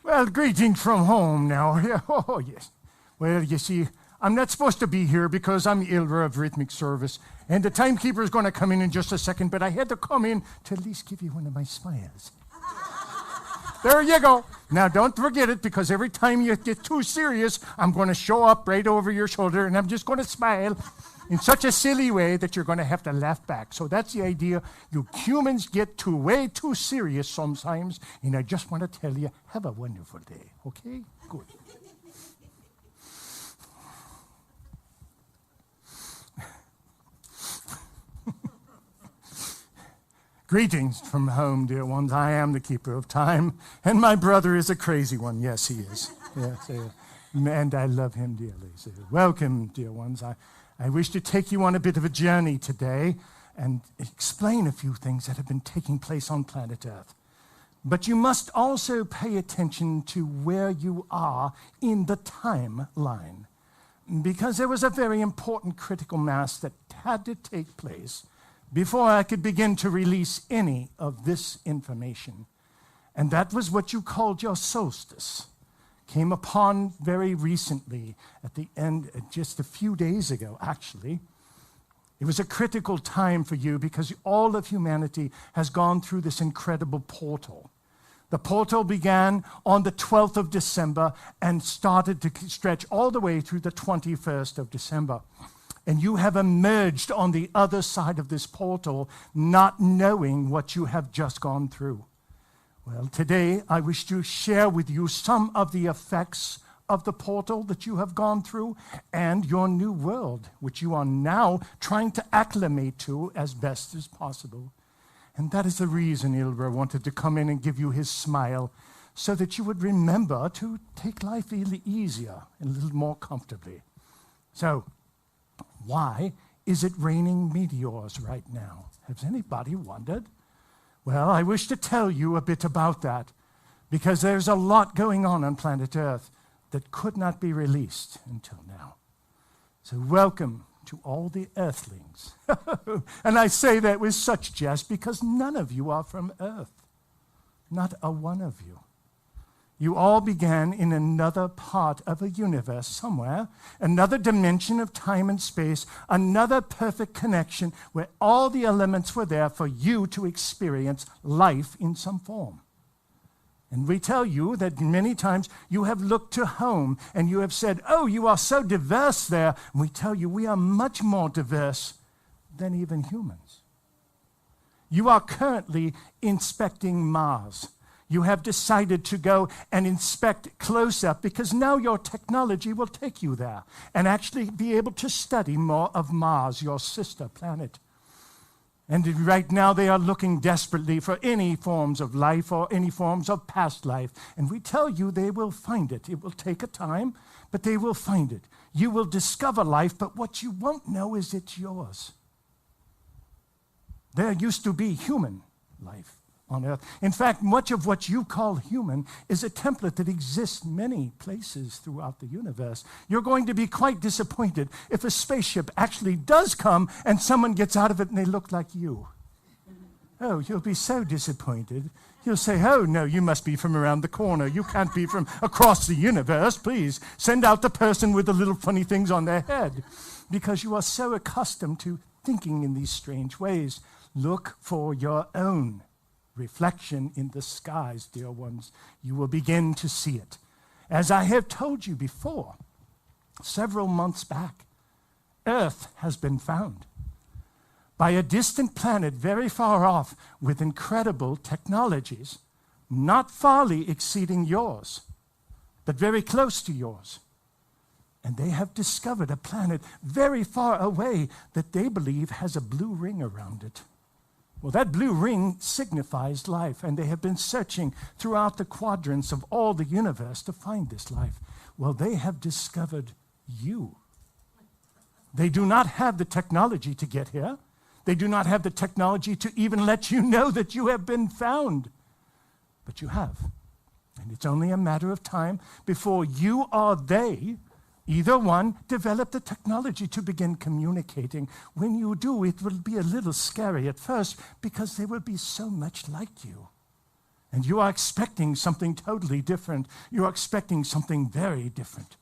Well, greetings from home now. Oh, yes. Well, you see, I'm not supposed to be here because I'm Ilra of Rhythmic Service, and the timekeeper is going to come in just a second, but I had to come in to at least give you one of my smiles. There you go. Now, don't forget it, because every time you get too serious, I'm going to show up right over your shoulder, and I'm just going to smile in such a silly way that you're going to have to laugh back. So that's the idea. You humans get way too serious sometimes, and I just want to tell you, have a wonderful day, okay? Good. Greetings from home, dear ones. I am the keeper of time, and my brother is a crazy one. Yes, he is. Yes, and I love him dearly. So welcome, dear ones. I wish to take you on a bit of a journey today and explain a few things that have been taking place on planet Earth. But you must also pay attention to where you are in the timeline, because there was a very important critical mass that had to take place before I could begin to release any of this information. And that was what you called your solstice. Came upon very recently, at the end, just a few days ago, actually. It was a critical time for you because all of humanity has gone through this incredible portal. The portal began on the 12th of December and started to stretch all the way through the 21st of December. And you have emerged on the other side of this portal, not knowing what you have just gone through. Well, today I wish to share with you some of the effects of the portal that you have gone through and your new world, which you are now trying to acclimate to as best as possible. And that is the reason Ilra wanted to come in and give you his smile, so that you would remember to take life a little easier and a little more comfortably. So, why is it raining meteors right now? Has anybody wondered? Well, I wish to tell you a bit about that, because there's a lot going on planet Earth that could not be released until now. So welcome to all the Earthlings. And I say that with such jest because none of you are from Earth. Not a one of you. You all began in another part of a universe somewhere, another dimension of time and space, another perfect connection where all the elements were there for you to experience life in some form. And we tell you that many times you have looked to home and you have said, oh, you are so diverse there. And we tell you we are much more diverse than even humans. You are currently inspecting Mars. You have decided to go and inspect close up because now your technology will take you there and actually be able to study more of Mars, your sister planet. And right now they are looking desperately for any forms of life or any forms of past life. And we tell you they will find it. It will take a time, but they will find it. You will discover life, but what you won't know is it's yours. There used to be human life on Earth. In fact, much of what you call human is a template that exists many places throughout the universe. You're going to be quite disappointed if a spaceship actually does come and someone gets out of it and they look like you. Oh, you'll be so disappointed. You'll say, oh, no, you must be from around the corner. You can't be from across the universe. Please send out the person with the little funny things on their head, because you are so accustomed to thinking in these strange ways. Look for your own reflection in the skies, dear ones. You will begin to see it. As I have told you before, several months back, Earth has been found by a distant planet very far off with incredible technologies, not farly exceeding yours, but very close to yours. And they have discovered a planet very far away that they believe has a blue ring around it. Well, that blue ring signifies life, and they have been searching throughout the quadrants of all the universe to find this life. Well, they have discovered you. They do not have the technology to get here. They do not have the technology to even let you know that you have been found. But you have. And it's only a matter of time before you or they, either one, develop the technology to begin communicating. When you do, it will be a little scary at first because they will be so much like you. And you are expecting something totally different. You are expecting something very different.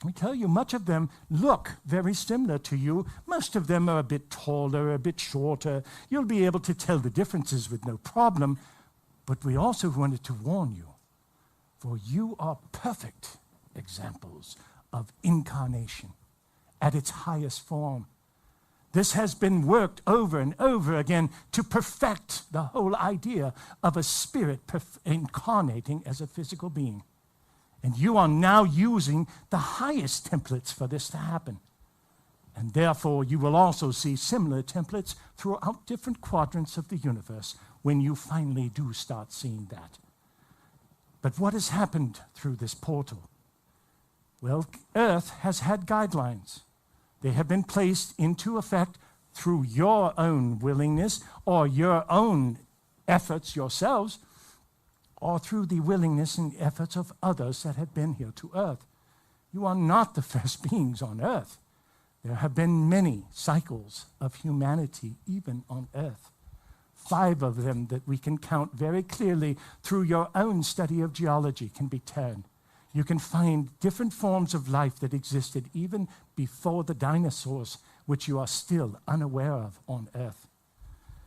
I tell you, much of them look very similar to you. Most of them are a bit taller, a bit shorter. You'll be able to tell the differences with no problem. But we also wanted to warn you, for you are perfect examples of incarnation at its highest form. This has been worked over and over again to perfect the whole idea of a spirit incarnating as a physical being. And you are now using the highest templates for this to happen. And therefore, you will also see similar templates throughout different quadrants of the universe when you finally do start seeing that. But what has happened through this portal? Well, Earth has had guidelines. They have been placed into effect through your own willingness or your own efforts yourselves, or through the willingness and efforts of others that have been here to Earth. You are not the first beings on Earth. There have been many cycles of humanity, even on Earth. 5 of them that we can count very clearly through your own study of geology can be turned. You can find different forms of life that existed even before the dinosaurs, which you are still unaware of on Earth.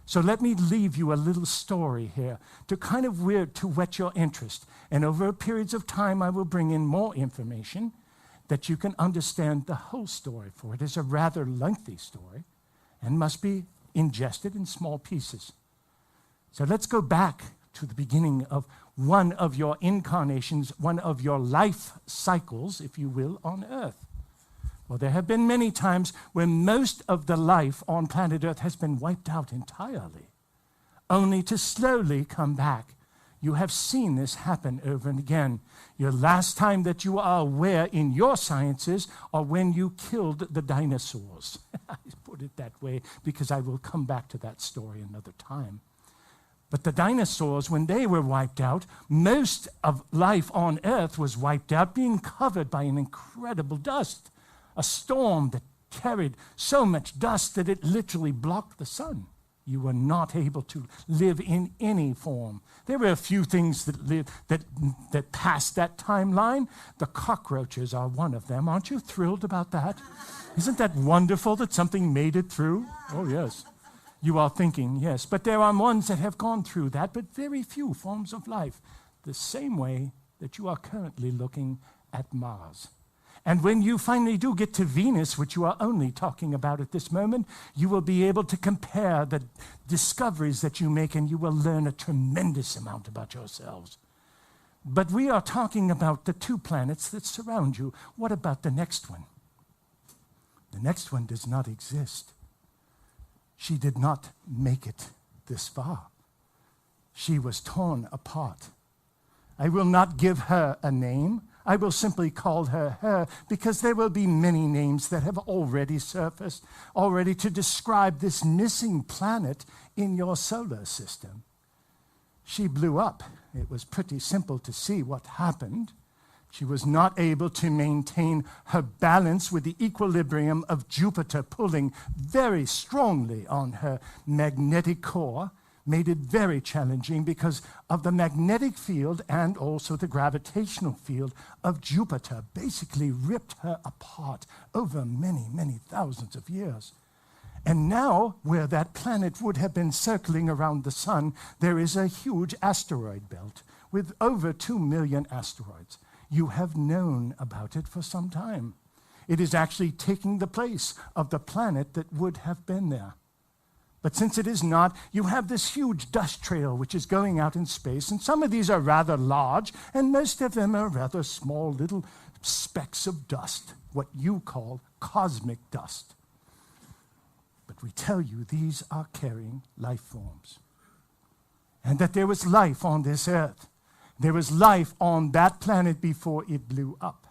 So let me leave you a little story here to kind of whet your interest. And over periods of time, I will bring in more information that you can understand the whole story, for it is a rather lengthy story and must be ingested in small pieces. So let's go back to the beginning of one of your incarnations, one of your life cycles, if you will, on Earth. Well, there have been many times when most of the life on planet Earth has been wiped out entirely, only to slowly come back. You have seen this happen over and again. Your last time that you are aware in your sciences are when you killed the dinosaurs. I put it that way because I will come back to that story another time. But the dinosaurs, when they were wiped out, most of life on Earth was wiped out, being covered by an incredible dust. A storm that carried so much dust that it literally blocked the sun. You were not able to live in any form. There were a few things that passed that timeline. The cockroaches are one of them. Aren't you thrilled about that? Isn't that wonderful that something made it through? Oh, yes. You are thinking, yes. But there are ones that have gone through that, but very few forms of life. The same way that you are currently looking at Mars. And when you finally do get to Venus, which you are only talking about at this moment, you will be able to compare the discoveries that you make, and you will learn a tremendous amount about yourselves. But we are talking about the 2 planets that surround you. What about the next one? The next one does not exist. She did not make it this far. She was torn apart. I will not give her a name. I will simply call her her, because there will be many names that have already surfaced, already to describe this missing planet in your solar system. She blew up. It was pretty simple to see what happened. She was not able to maintain her balance with the equilibrium of Jupiter pulling very strongly on her magnetic core, made it very challenging because of the magnetic field and also the gravitational field of Jupiter basically ripped her apart over many, many thousands of years. And now, where that planet would have been circling around the sun, there is a huge asteroid belt with over 2 million asteroids. You have known about it for some time. It is actually taking the place of the planet that would have been there. But since it is not, you have this huge dust trail which is going out in space, and some of these are rather large, and most of them are rather small little specks of dust, what you call cosmic dust. But we tell you these are carrying life forms, and that there was life on this earth. There was life on that planet before it blew up,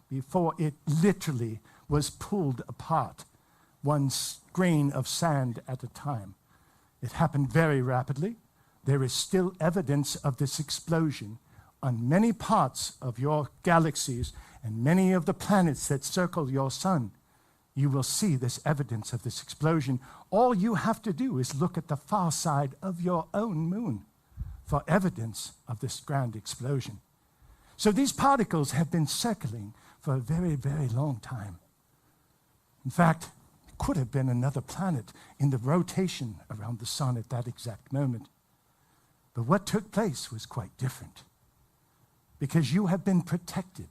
before it literally was pulled apart. One grain of sand at a time. It happened very rapidly. There is still evidence of this explosion on many parts of your galaxies and many of the planets that circle your sun. You will see this evidence of this explosion. All you have to do is look at the far side of your own moon. for evidence of this grand explosion. So these particles have been circling for a very, very long time. In fact, it could have been another planet in the rotation around the sun at that exact moment. But what took place was quite different, because you have been protected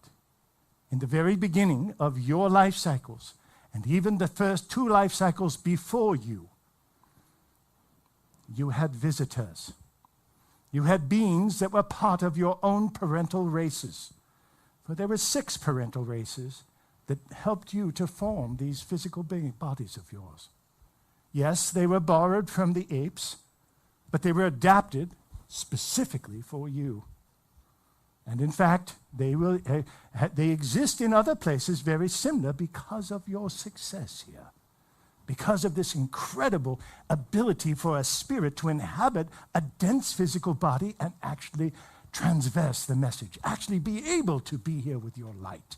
in the very beginning of your life cycles, and even the first 2 life cycles before you. You had visitors. You had beings that were part of your own parental races. For there were 6 parental races that helped you to form these physical bodies of yours. Yes, they were borrowed from the apes, but they were adapted specifically for you. And in fact, they exist in other places very similar because of your success here. Because of this incredible ability for a spirit to inhabit a dense physical body and actually transverse the message, actually be able to be here with your light.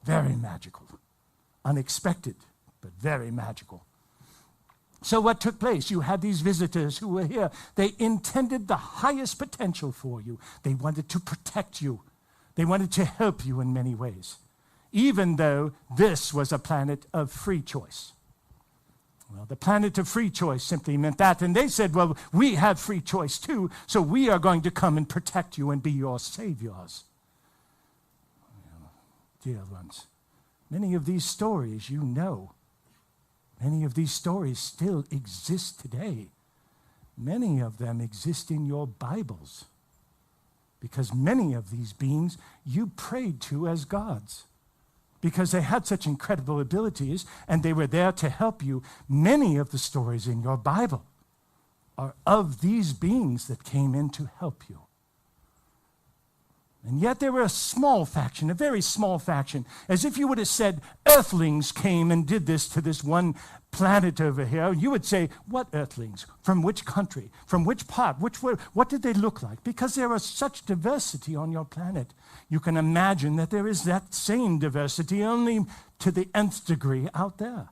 Very magical. Unexpected, but very magical. So what took place? You had these visitors who were here. They intended the highest potential for you. They wanted to protect you. They wanted to help you in many ways, even though this was a planet of free choice. Well, the planet of free choice simply meant that. And they said, well, we have free choice too, so we are going to come and protect you and be your saviors. Well, dear ones, many of these stories you know. Many of these stories still exist today. Many of them exist in your Bibles, because many of these beings you prayed to as gods, because they had such incredible abilities and they were there to help you. Many of the stories in your Bible are of these beings that came in to help you. And yet they were a small faction, a very small faction. As if you would have said, earthlings came and did this to this one planet over here. You would say, what earthlings? From which country? From which part? What did they look like? Because there was such diversity on your planet. You can imagine that there is that same diversity, only to the nth degree out there.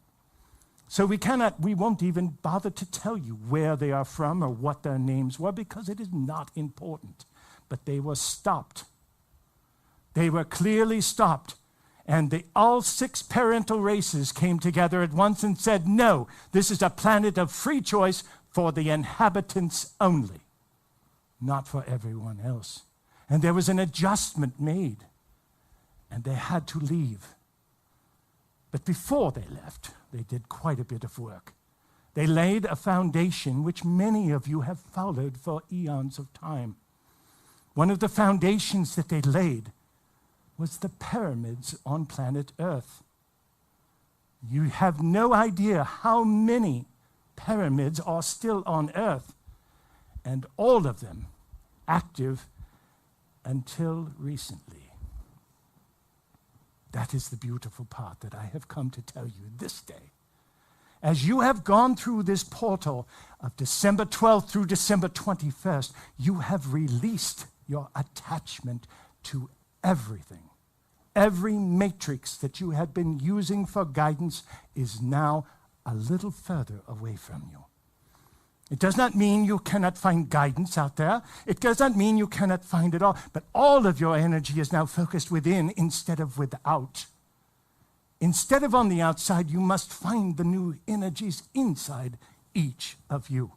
So we won't even bother to tell you where they are from or what their names were, because it is not important. But they were stopped. They were clearly stopped. And all 6 parental races came together at once and said, no, this is a planet of free choice for the inhabitants only, not for everyone else. And there was an adjustment made, and they had to leave. But before they left, they did quite a bit of work. They laid a foundation which many of you have followed for eons of time. One of the foundations that they laid was the pyramids on planet Earth. You have no idea how many pyramids are still on Earth, and all of them active until recently. That is the beautiful part that I have come to tell you this day. As you have gone through this portal of December 12th through December 21st, you have released your attachment to everything. Every matrix that you had been using for guidance is now a little further away from you. It does not mean you cannot find guidance out there. It does not mean you cannot find it all. But all of your energy is now focused within instead of without. Instead of on the outside, you must find the new energies inside each of you.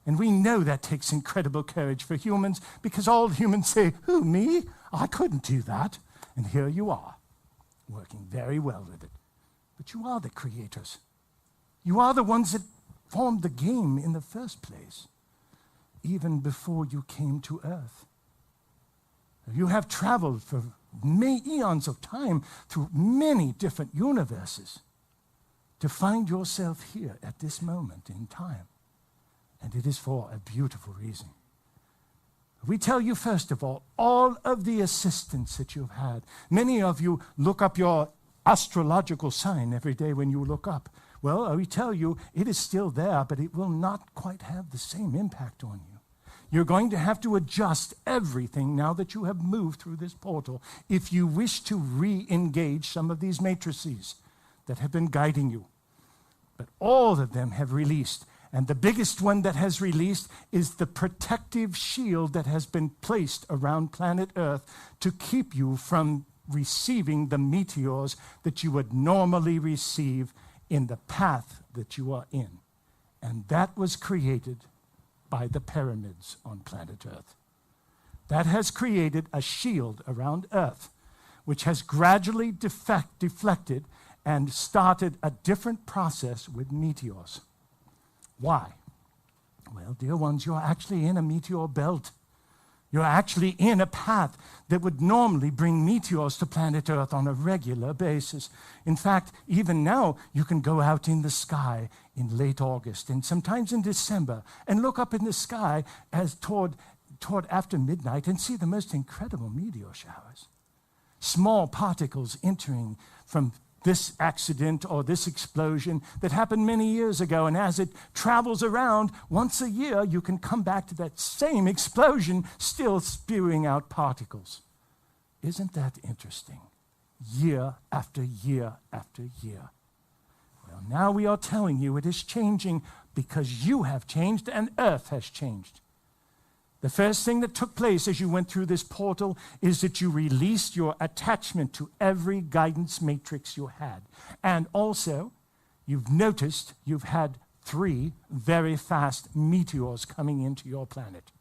And we know that takes incredible courage for humans, because all humans say, who, me? I couldn't do that. And here you are, working very well with it. But you are the creators. You are the ones that formed the game in the first place, even before you came to Earth. You have traveled for eons of time through many different universes to find yourself here at this moment in time. And it is for a beautiful reason. We tell you, first of all of the assistance that you've had. Many of you look up your astrological sign every day when you look up. Well, we tell you it is still there, but it will not quite have the same impact on you. You're going to have to adjust everything now that you have moved through this portal if you wish to re-engage some of these matrices that have been guiding you. But all of them have released. And the biggest one that has released is the protective shield that has been placed around planet Earth to keep you from receiving the meteors that you would normally receive in the path that you are in. And that was created by the pyramids on planet Earth. That has created a shield around Earth, which has gradually deflected and started a different process with meteors. Why? Well, dear ones, you're actually in a meteor belt. You're actually in a path that would normally bring meteors to planet Earth on a regular basis. In fact, even now, you can go out in the sky in late August and sometimes in December and look up in the sky as toward after midnight and see the most incredible meteor showers. Small particles entering from this accident or this explosion that happened many years ago, and as it travels around, once a year you can come back to that same explosion still spewing out particles. Isn't that interesting? Year after year after year. Well, now we are telling you it is changing because you have changed and Earth has changed. The first thing that took place as you went through this portal is that you released your attachment to every guidance matrix you had. And also, you've noticed you've had 3 very fast meteors coming into your planet.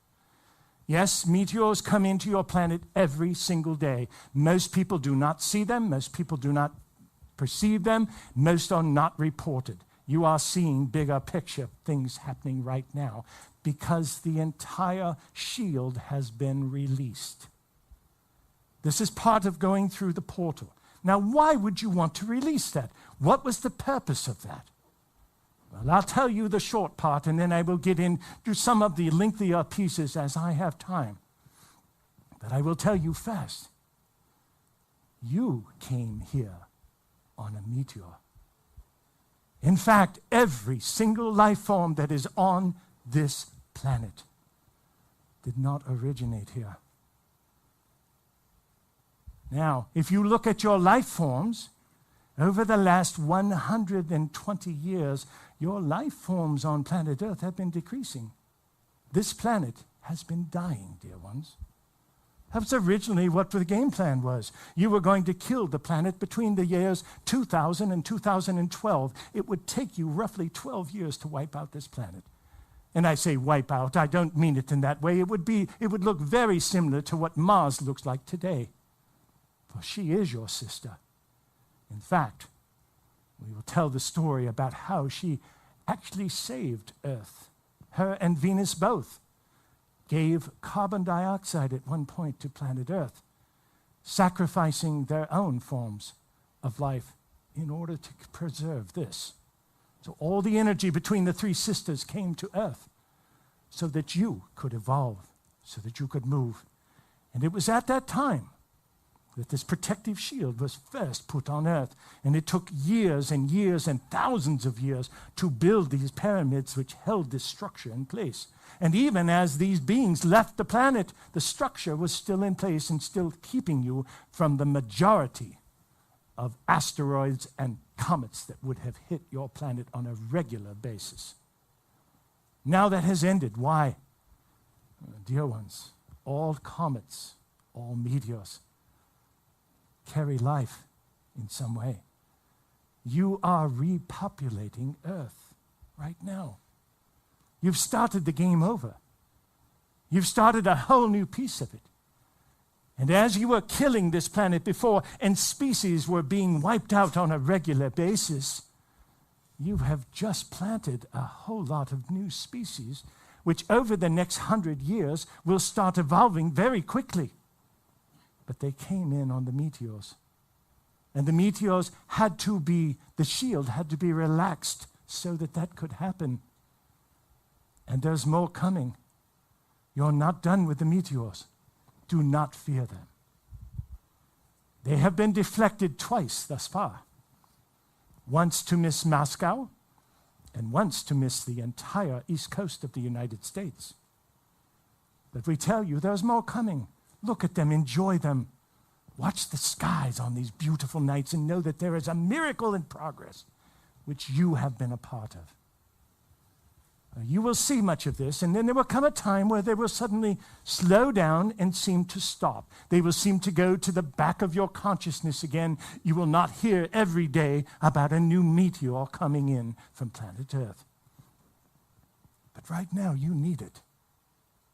Yes, meteors come into your planet every single day. Most people do not see them. Most people do not perceive them. Most are not reported. You are seeing bigger picture things happening right now, because the entire shield has been released. This is part of going through the portal. Now, why would you want to release that? What was the purpose of that? Well, I'll tell you the short part, and then I will get into some of the lengthier pieces as I have time. But I will tell you first, you came here on a meteor. In fact, every single life form that is on this planet did not originate here. Now, if you look at your life forms, over the last 120 years, your life forms on planet Earth have been decreasing. This planet has been dying, dear ones. That was originally what the game plan was. You were going to kill the planet between the years 2000 and 2012. It would take you roughly 12 years to wipe out this planet. And I say wipe out, I don't mean it in that way. It would look very similar to what Mars looks like today. For she is your sister. In fact, we will tell the story about how she actually saved Earth. Her and Venus both gave carbon dioxide at one point to planet Earth, sacrificing their own forms of life in order to preserve this. So all the energy between the 3 sisters came to Earth so that you could evolve, so that you could move. And it was at that time that this protective shield was first put on Earth. And it took years and years and thousands of years to build these pyramids which held this structure in place. And even as these beings left the planet, the structure was still in place and still keeping you from the majority of asteroids and comets that would have hit your planet on a regular basis. Now that has ended. Why? Dear ones, all comets, all meteors carry life in some way. You are repopulating Earth right now. You've started the game over. You've started a whole new piece of it. And as you were killing this planet before and species were being wiped out on a regular basis, you have just planted a whole lot of new species which over the next 100 years will start evolving very quickly. But they came in on the meteors. And the meteors had to be, the shield had to be relaxed so that that could happen. And there's more coming. You're not done with the meteors. Do not fear them. They have been deflected twice thus far. Once to miss Moscow, and once to miss the entire east coast of the United States. But we tell you there's more coming. Look at them, enjoy them. Watch the skies on these beautiful nights and know that there is a miracle in progress which you have been a part of. You will see much of this, and then there will come a time where they will suddenly slow down and seem to stop. They will seem to go to the back of your consciousness again. You will not hear every day about a new meteor coming in from planet Earth. But right now, you need it.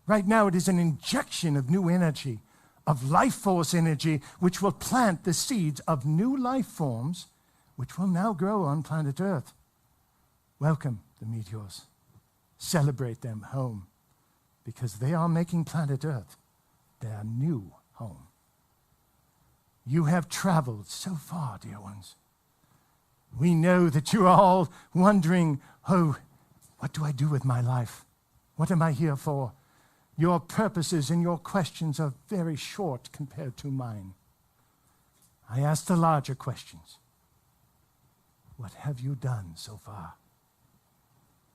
Right now, it is an injection of new energy, of life force energy, which will plant the seeds of new life forms, which will now grow on planet Earth. Welcome, the meteors. Celebrate them home, because they are making planet Earth their new home. You have traveled so far, dear ones. We know that you are all wondering, oh, what do I do with my life? What am I here for? Your purposes and your questions are very short compared to mine. I ask the larger questions. What have you done so far?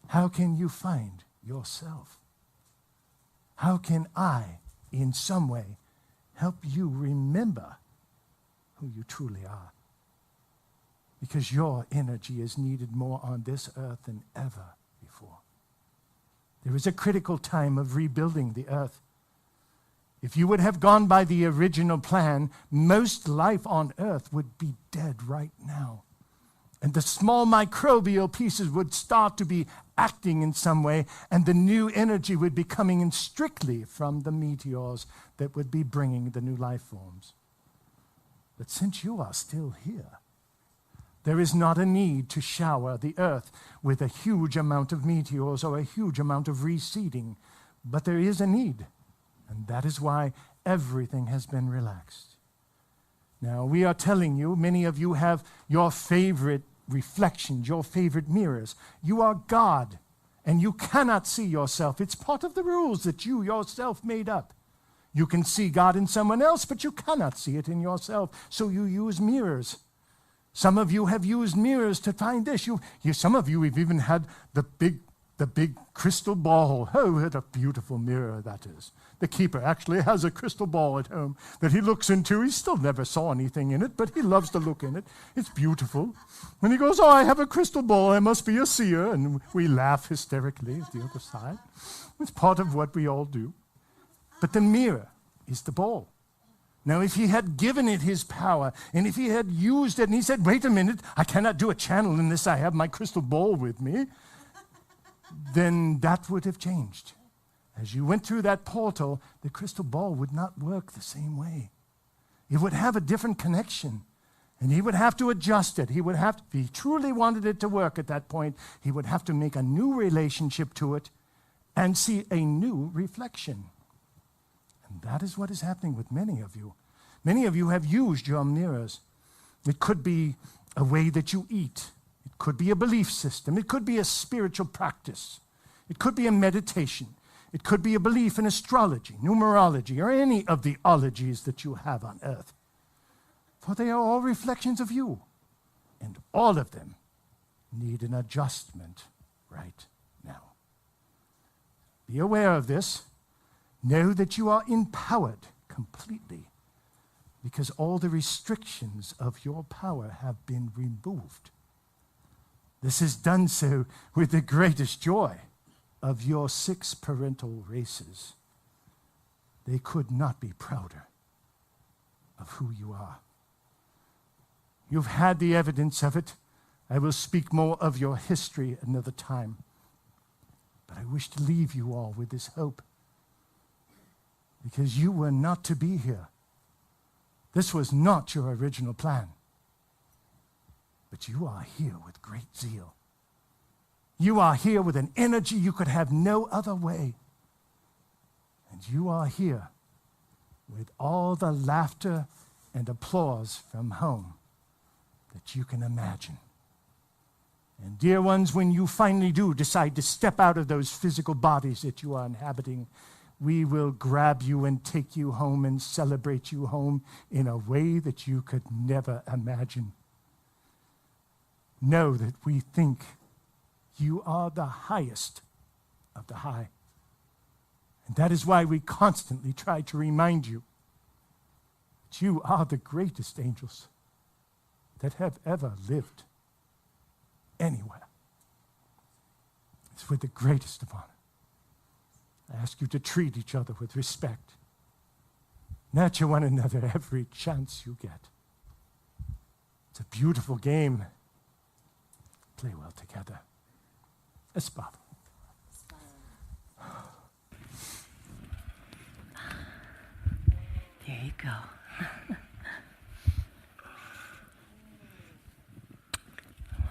How can you find yourself? How can I, in some way, help you remember who you truly are? Because your energy is needed more on this earth than ever before. There is a critical time of rebuilding the earth. If you would have gone by the original plan, most life on earth would be dead right now. And the small microbial pieces would start to be acting in some way, and the new energy would be coming in strictly from the meteors that would be bringing the new life forms. But since you are still here, there is not a need to shower the earth with a huge amount of meteors or a huge amount of reseeding, but there is a need, and that is why everything has been relaxed. Now, we are telling you, many of you have your favorite reflections, your favorite mirrors. You are God, and you cannot see yourself. It's part of the rules that you yourself made up. You can see God in someone else, but you cannot see it in yourself, so you use mirrors. Some of you have used mirrors to find this. Some of you have even had the big crystal ball. Oh, what a beautiful mirror that is. The keeper actually has a crystal ball at home that he looks into. He still never saw anything in it, but he loves to look in it. It's beautiful. When he goes, oh, I have a crystal ball, I must be a seer, and we laugh hysterically at the other side. It's part of what we all do. But the mirror is the ball. Now, if he had given it his power, and if he had used it, and he said, wait a minute, I cannot do a channel unless I have my crystal ball with me, then that would have changed. As you went through that portal, the crystal ball would not work the same way. It would have a different connection, and he would have to adjust it. He would have to, if he truly wanted it to work at that point, he would have to make a new relationship to it and see a new reflection. And that is what is happening with many of you. Many of you have used your mirrors. It could be a way that you eat. It could be a belief system. It could be a spiritual practice. It could be a meditation. It could be a belief in astrology, numerology, or any of the ologies that you have on earth. For they are all reflections of you, and all of them need an adjustment right now. Be aware of this. Know that you are empowered completely, because all the restrictions of your power have been removed. This is done so with the greatest joy of your 6 parental races. They could not be prouder of who you are. You've had the evidence of it. I will speak more of your history another time. But I wish to leave you all with this hope, because you were not to be here. This was not your original plan. But you are here with great zeal. You are here with an energy you could have no other way. And you are here with all the laughter and applause from home that you can imagine. And dear ones, when you finally do decide to step out of those physical bodies that you are inhabiting, we will grab you and take you home and celebrate you home in a way that you could never imagine. Know that we think you are the highest of the high. And that is why we constantly try to remind you that you are the greatest angels that have ever lived anywhere. As It's with the greatest of honor. I ask you to treat each other with respect. Nurture one another every chance you get. It's a beautiful game. Play well together. Espada. There you go.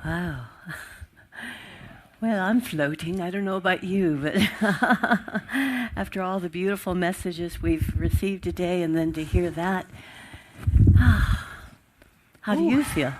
Wow. Well, I'm floating. I don't know about you, but after all the beautiful messages we've received today and then to hear that, how do you feel?